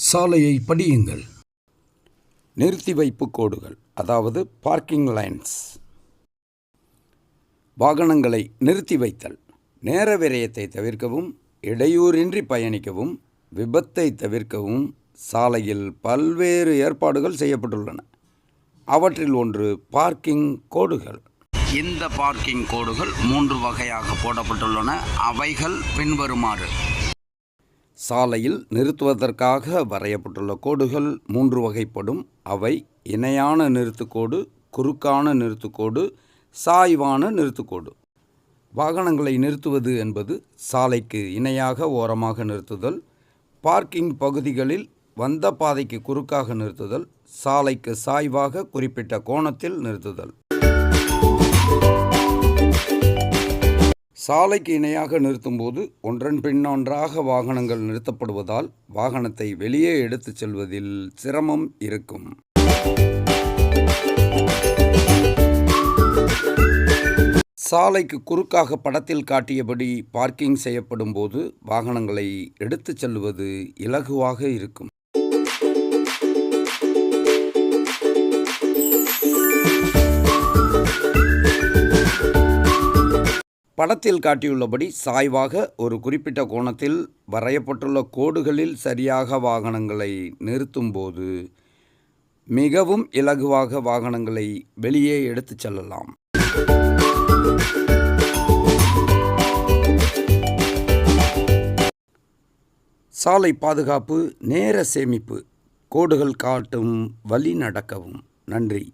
சாலையை படியுங்கள். நிறுத்தி வைப்பு கோடுகள், அதாவது பார்க்கிங் லைன்ஸ். வாகனங்களை நிறுத்தி வைத்தல் நேர விரயத்தை தவிர்க்கவும், இடையூறின்றி பயணிக்கவும், விபத்தை தவிர்க்கவும் சாலையில் பல்வேறு ஏற்பாடுகள் செய்யப்பட்டுள்ளன. அவற்றில் ஒன்று பார்க்கிங் கோடுகள். இந்த பார்க்கிங் கோடுகள் 3 வகையாக போடப்பட்டுள்ளன. அவைகள் பின்வருமாறு. சாலையில் நிறுத்துவதற்காக வரையப்பட்டுள்ள கோடுகள் 3 வகைப்படும். அவை இணையான நிறுத்துக்கோடு, குறுக்கான நிறுத்துக்கோடு, சாய்வான நிறுத்துக்கோடு. வாகனங்களை நிறுத்துவது என்பது சாலைக்கு இணையாக ஓரமாக நிறுத்துதல், பார்க்கிங் பகுதிகளில் வந்த பாதைக்கு குறுக்காக நிறுத்துதல், சாலைக்கு சாய்வாக குறிப்பிட்ட கோணத்தில் நிறுத்துதல். சாலைக்கு இணையாக நிறுத்தும்போது ஒன்றன் பின் ஒன்றாக வாகனங்கள் நிறுத்தப்படுவதால் வாகனத்தை வெளியே எடுத்துச் செல்வதில் சிரமம் இருக்கும். சாலைக்கு குறுக்காக படத்தில் காட்டியபடி பார்க்கிங் செய்யப்படும் போது வாகனங்களை எடுத்துச் செல்வது இலகுவாக இருக்கும். படத்தில் காட்டியுள்ளபடி சாய்வாக ஒரு குறிப்பிட்ட கோணத்தில் வரையப்பட்டுள்ள கோடுகளில் சரியாக வாகனங்களை நிறுத்தும்போது மிகவும் இலகுவாக வாகனங்களை வெளியே எடுத்துச் செல்லலாம். சாலை பாதுகாப்பு, நேர சேமிப்பு. கோடுகள் காட்டும் வழி நடக்கவும். நன்றி.